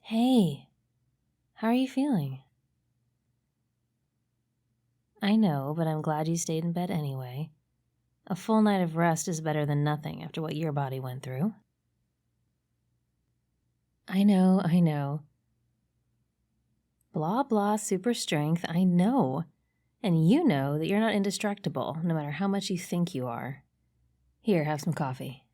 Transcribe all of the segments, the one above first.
Hey, how are you feeling? I know, but I'm glad you stayed in bed anyway. A full night of rest is better than nothing after what your body went through. I know. Blah blah super strength, I know. And you know that you're not indestructible, no matter how much you think you are. Here, have some coffee.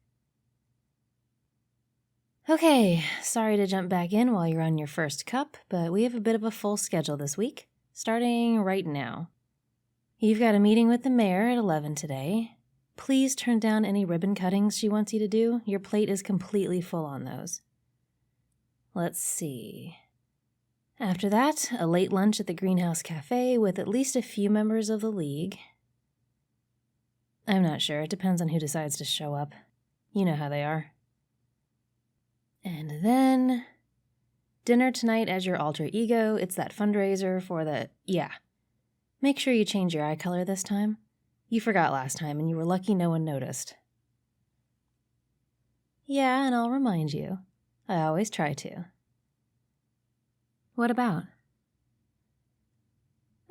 Okay, sorry to jump back in while you're on your first cup, but we have a bit of a full schedule this week, starting right now. You've got a meeting with the mayor at 11 today. Please turn down any ribbon cuttings she wants you to do. Your plate is completely full on those. Let's see. After that, a late lunch at the Greenhouse Cafe with at least a few members of the league. I'm not sure. It depends on who decides to show up. You know how they are. And then dinner tonight as your alter ego. It's that fundraiser for the... Yeah. Make sure you change your eye color this time. You forgot last time, and you were lucky no one noticed. Yeah, and I'll remind you. I always try to. What about?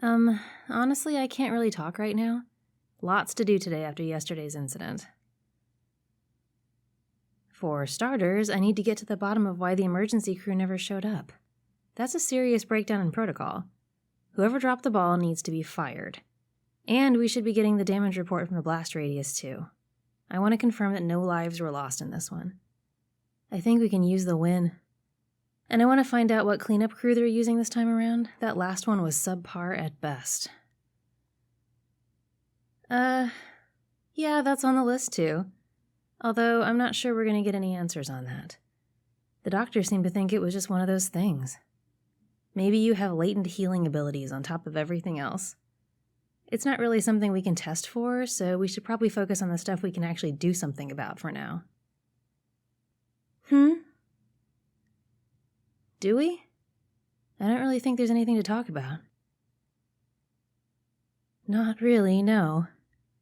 Honestly, I can't really talk right now. Lots to do today after yesterday's incident. For starters, I need to get to the bottom of why the emergency crew never showed up. That's a serious breakdown in protocol. Whoever dropped the ball needs to be fired. And we should be getting the damage report from the blast radius, too. I want to confirm that no lives were lost in this one. I think we can use the win. And I want to find out what cleanup crew they're using this time around. That last one was subpar at best. Yeah, that's on the list, too. Although I'm not sure we're going to get any answers on that. The doctors seem to think it was just one of those things. Maybe you have latent healing abilities on top of everything else. It's not really something we can test for, so we should probably focus on the stuff we can actually do something about for now. Do we? I don't really think there's anything to talk about. Not really, no.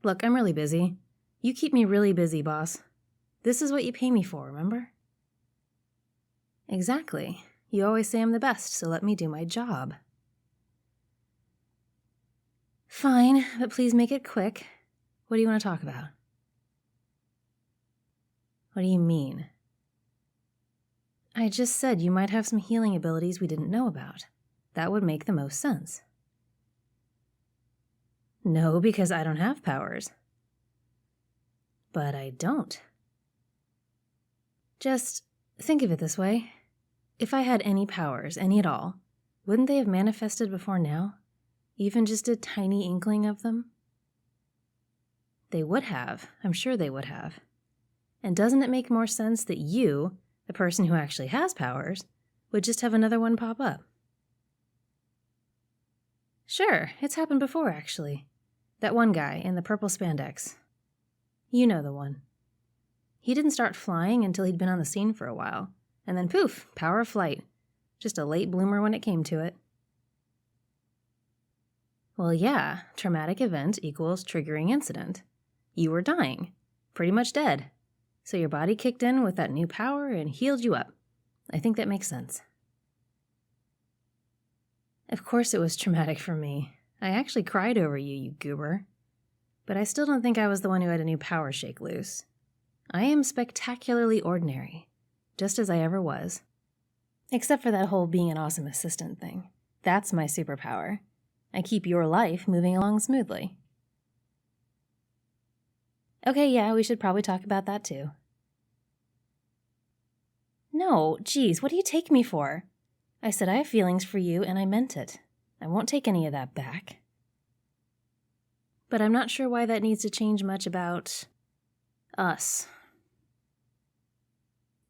Look, I'm really busy. You keep me really busy, boss. This is what you pay me for, remember? Exactly. You always say I'm the best, so let me do my job. Fine, but please make it quick. What do you want to talk about? What do you mean? I just said you might have some healing abilities we didn't know about. That would make the most sense. No, because I don't have powers. But I don't. Just think of it this way. If I had any powers, any at all, wouldn't they have manifested before now? Even just a tiny inkling of them? They would have. I'm sure they would have. And doesn't it make more sense that you, the person who actually has powers, would just have another one pop up? Sure, it's happened before, actually. That one guy in the purple spandex. You know the one. He didn't start flying until he'd been on the scene for a while. And then poof, power of flight. Just a late bloomer when it came to it. Well, yeah, traumatic event equals triggering incident. You were dying. Pretty much dead. So your body kicked in with that new power and healed you up. I think that makes sense. Of course it was traumatic for me. I actually cried over you, you goober. But I still don't think I was the one who had a new power shake loose. I am spectacularly ordinary, just as I ever was. Except for that whole being an awesome assistant thing. That's my superpower. I keep your life moving along smoothly. Okay, yeah, we should probably talk about that too. No, geez, what do you take me for? I said I have feelings for you, and I meant it. I won't take any of that back. But I'm not sure why that needs to change much about... us.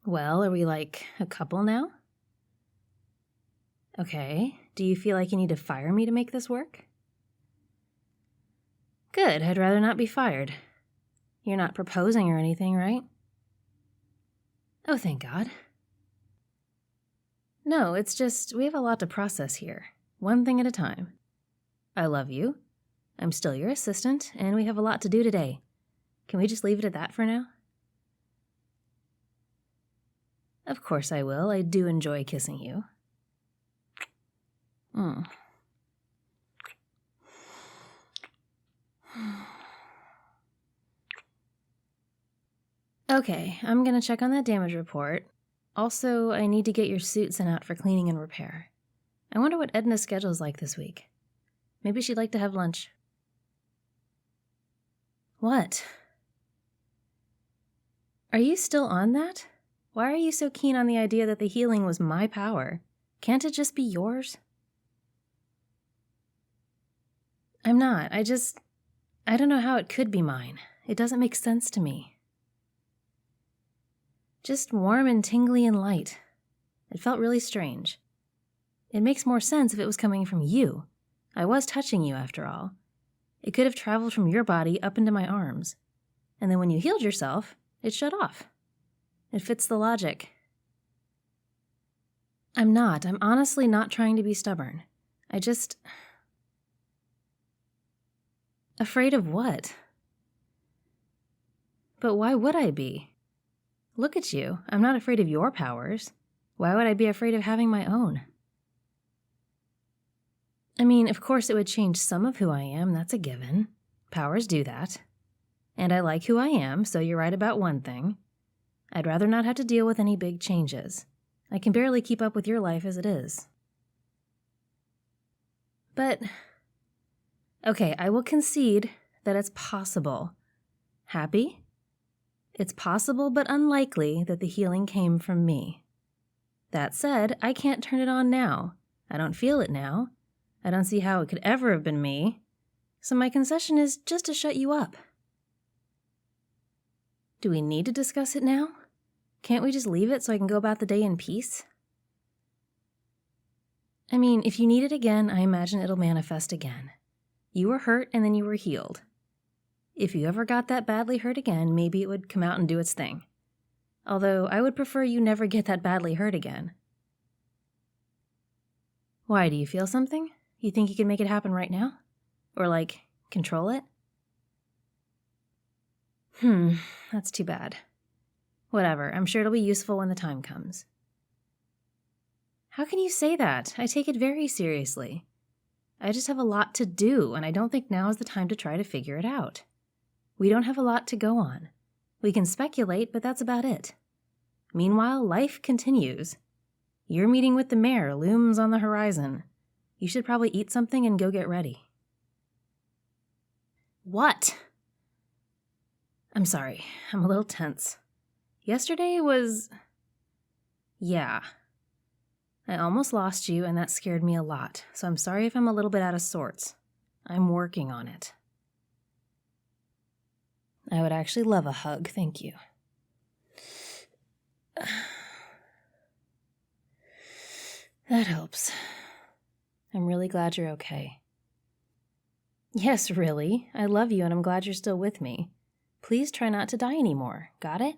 Well, are we like a couple now? Okay, do you feel like you need to fire me to make this work? Good, I'd rather not be fired. You're not proposing or anything, right? Oh, thank God. No, it's just, we have a lot to process here. One thing at a time. I love you. I'm still your assistant, and we have a lot to do today. Can we just leave it at that for now? Of course I will. I do enjoy kissing you. Okay, I'm gonna check on that damage report. Also, I need to get your suit sent out for cleaning and repair. I wonder what Edna's schedule's like this week. Maybe she'd like to have lunch. What? Are you still on that? Why are you so keen on the idea that the healing was my power? Can't it just be yours? I'm not. I don't know how it could be mine. It doesn't make sense to me. Just warm and tingly and light. It felt really strange. It makes more sense if it was coming from you. I was touching you, after all. It could have traveled from your body up into my arms. And then when you healed yourself, it shut off. It fits the logic. I'm honestly not trying to be stubborn. Afraid of what? But why would I be? Look at you. I'm not afraid of your powers. Why would I be afraid of having my own? I mean, of course it would change some of who I am, that's a given. Powers do that. And I like who I am, so you're right about one thing. I'd rather not have to deal with any big changes. I can barely keep up with your life as it is. But, okay, I will concede that it's possible. Happy? It's possible but unlikely that the healing came from me. That said, I can't turn it on now. I don't feel it now. I don't see how it could ever have been me. So my concession is just to shut you up. Do we need to discuss it now? Can't we just leave it so I can go about the day in peace? I mean, if you need it again, I imagine it'll manifest again. You were hurt and then you were healed. If you ever got that badly hurt again, maybe it would come out and do its thing. Although I would prefer you never get that badly hurt again. Why, do you feel something? You think you can make it happen right now? Or, control it? That's too bad. Whatever, I'm sure it'll be useful when the time comes. How can you say that? I take it very seriously. I just have a lot to do, and I don't think now is the time to try to figure it out. We don't have a lot to go on. We can speculate, but that's about it. Meanwhile, life continues. Your meeting with the mayor looms on the horizon. You should probably eat something and go get ready. What? I'm sorry. I'm a little tense. Yesterday was... Yeah. I almost lost you, and that scared me a lot, so I'm sorry if I'm a little bit out of sorts. I'm working on it. I would actually love a hug, thank you. That helps. I'm really glad you're okay. Yes, really. I love you and I'm glad you're still with me. Please try not to die anymore. Got it?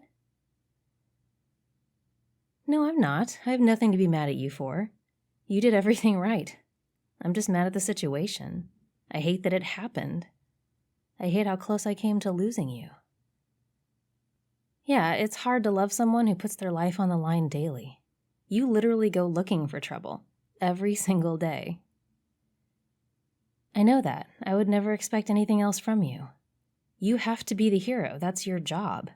No, I'm not. I have nothing to be mad at you for. You did everything right. I'm just mad at the situation. I hate that it happened. I hate how close I came to losing you. Yeah, it's hard to love someone who puts their life on the line daily. You literally go looking for trouble. Every single day. I know that. I would never expect anything else from you. You have to be the hero. That's your job.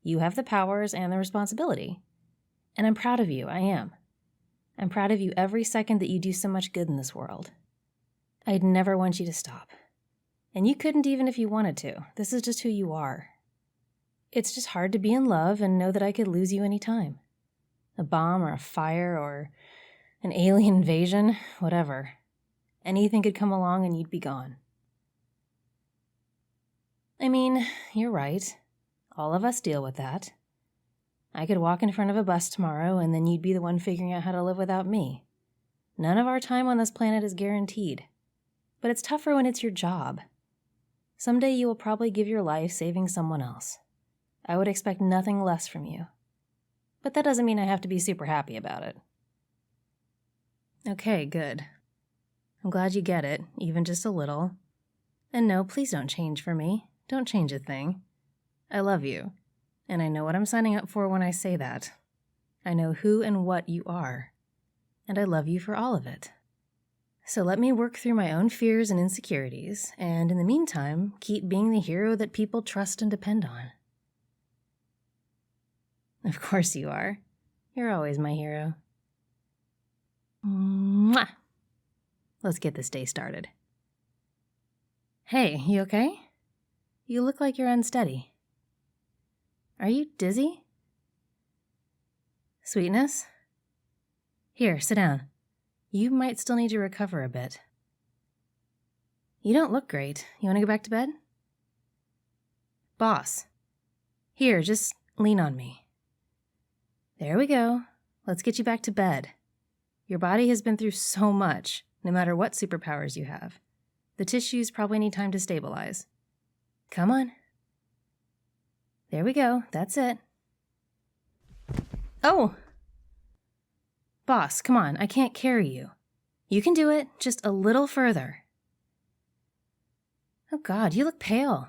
You have the powers and the responsibility. And I'm proud of you. I am. I'm proud of you every second that you do so much good in this world. I'd never want you to stop. And you couldn't even if you wanted to. This is just who you are. It's just hard to be in love and know that I could lose you any time. A bomb or a fire or an alien invasion, whatever. Anything could come along and you'd be gone. I mean, you're right. All of us deal with that. I could walk in front of a bus tomorrow and then you'd be the one figuring out how to live without me. None of our time on this planet is guaranteed. But it's tougher when it's your job. Someday you will probably give your life saving someone else. I would expect nothing less from you. But that doesn't mean I have to be super happy about it. Okay, good. I'm glad you get it, even just a little. And no, please don't change for me. Don't change a thing. I love you. And I know what I'm signing up for when I say that. I know who and what you are, and I love you for all of it. So let me work through my own fears and insecurities, and in the meantime, keep being the hero that people trust and depend on. Of course you are. You're always my hero. Mwah! Let's get this day started. Hey, you okay? You look like you're unsteady. Are you dizzy? Sweetness? Here, sit down. You might still need to recover a bit. You don't look great. You want to go back to bed? Boss. Here, just lean on me. There we go. Let's get you back to bed. Your body has been through so much, no matter what superpowers you have. The tissues probably need time to stabilize. Come on. There we go. That's it. Oh! Boss, come on. I can't carry you. You can do it, just a little further. Oh God, you look pale.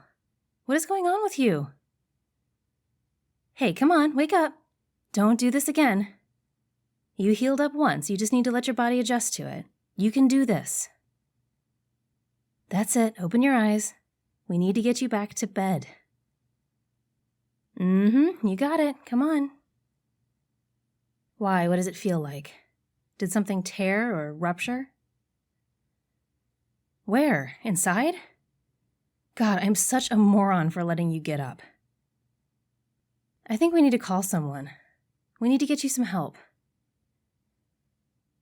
What is going on with you? Hey, come on, wake up. Don't do this again. You healed up once. You just need to let your body adjust to it. You can do this. That's it. Open your eyes. We need to get you back to bed. You got it. Come on. Why? What does it feel like? Did something tear or rupture? Where? Inside? God, I'm such a moron for letting you get up. I think we need to call someone. We need to get you some help.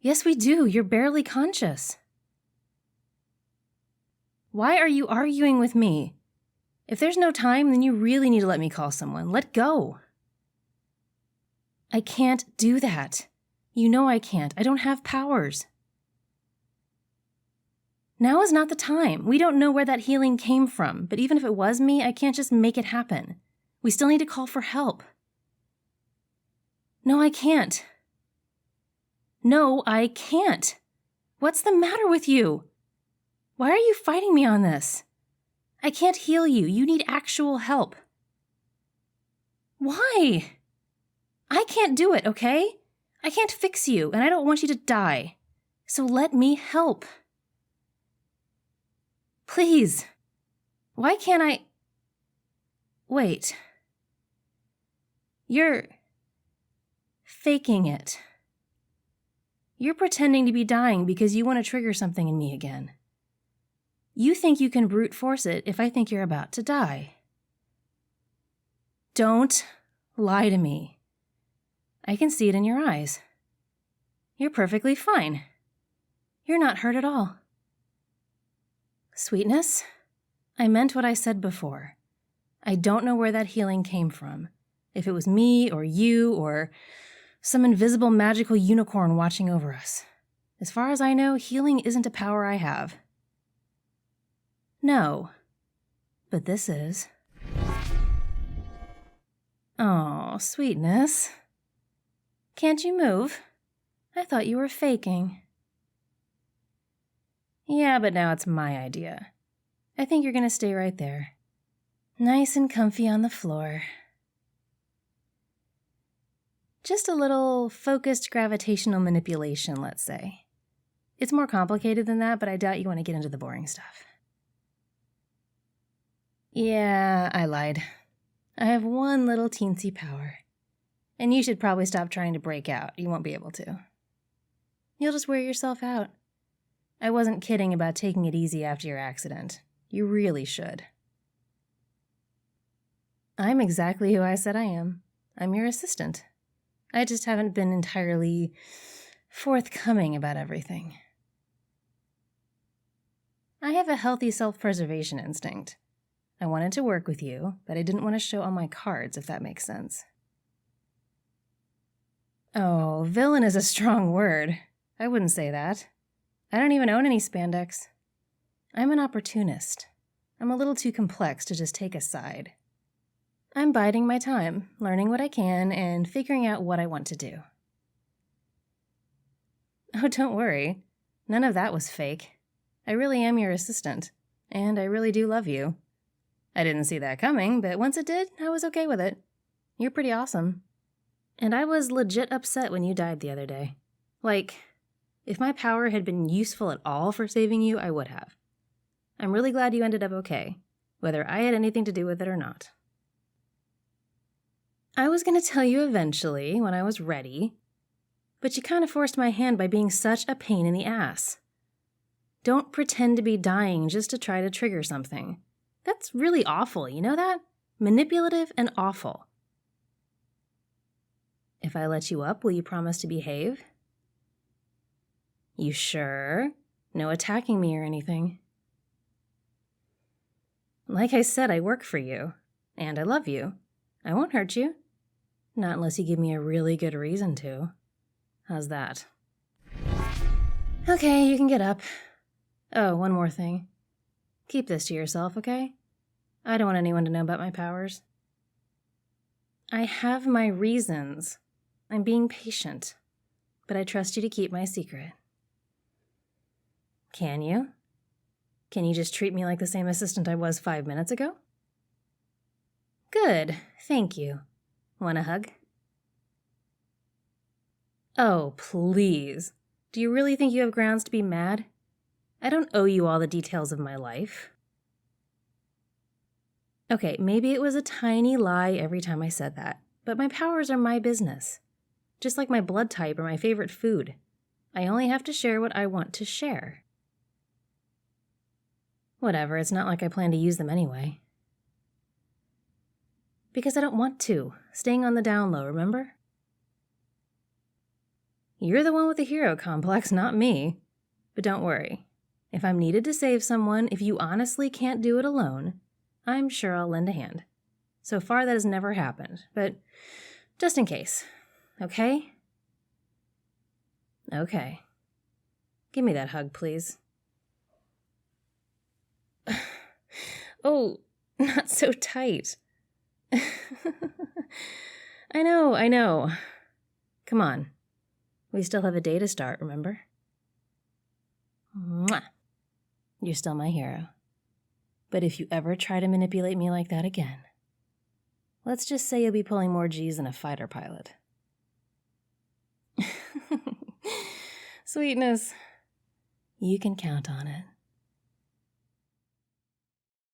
Yes, we do. You're barely conscious. Why are you arguing with me? If there's no time, then you really need to let me call someone. Let go. I can't do that. You know I can't. I don't have powers. Now is not the time. We don't know where that healing came from, but even if it was me, I can't just make it happen. We still need to call for help. No, I can't. No, I can't. What's the matter with you? Why are you fighting me on this? I can't heal you. You need actual help. Why? I can't do it, okay? I can't fix you, and I don't want you to die. So let me help. Please. Why can't I... Wait. You're... faking it. You're pretending to be dying because you want to trigger something in me again. You think you can brute force it if I think you're about to die. Don't lie to me. I can see it in your eyes. You're perfectly fine. You're not hurt at all. Sweetness, I meant what I said before. I don't know where that healing came from. If it was me or you or some invisible magical unicorn watching over us. As far as I know, healing isn't a power I have. No, but this is. Oh, Sweetness. Can't you move? I thought you were faking. Yeah, but now it's my idea. I think you're gonna stay right there. Nice and comfy on the floor. Just a little focused gravitational manipulation, let's say. It's more complicated than that, but I doubt you want to get into the boring stuff. Yeah, I lied. I have one little teensy power. And you should probably stop trying to break out. You won't be able to. You'll just wear yourself out. I wasn't kidding about taking it easy after your accident. You really should. I'm exactly who I said I am. I'm your assistant. I just haven't been entirely forthcoming about everything. I have a healthy self-preservation instinct. I wanted to work with you, but I didn't want to show all my cards, if that makes sense. Oh, villain is a strong word. I wouldn't say that. I don't even own any spandex. I'm an opportunist. I'm a little too complex to just take a side. I'm biding my time, learning what I can, and figuring out what I want to do. Oh, don't worry. None of that was fake. I really am your assistant, and I really do love you. I didn't see that coming, but once it did, I was okay with it. You're pretty awesome. And I was legit upset when you died the other day. Like, if my power had been useful at all for saving you, I would have. I'm really glad you ended up okay, whether I had anything to do with it or not. I was going to tell you eventually, when I was ready, but you kind of forced my hand by being such a pain in the ass. Don't pretend to be dying just to try to trigger something. That's really awful, you know that? Manipulative and awful. If I let you up, will you promise to behave? You sure? No attacking me or anything. Like I said, I work for you, and I love you. I won't hurt you. Not unless you give me a really good reason to. How's that? Okay, you can get up. Oh, one more thing. Keep this to yourself, okay? I don't want anyone to know about my powers. I have my reasons. I'm being patient, but I trust you to keep my secret. Can you? Can you just treat me like the same assistant I was 5 minutes ago? Good, thank you. Want a hug? Oh, please. Do you really think you have grounds to be mad? I don't owe you all the details of my life. Okay, maybe it was a tiny lie every time I said that, but my powers are my business. Just like my blood type or my favorite food. I only have to share what I want to share. Whatever, it's not like I plan to use them anyway. Because I don't want to. Staying on the down low, remember? You're the one with the hero complex, not me. But don't worry. If I'm needed to save someone, if you honestly can't do it alone, I'm sure I'll lend a hand. So far that has never happened, but just in case. Okay? Okay. Give me that hug, please. Oh, not so tight. I know. Come on. We still have a day to start, remember? Mwah. You're still my hero. But if you ever try to manipulate me like that again, let's just say you'll be pulling more G's than a fighter pilot. Sweetness. You can count on it.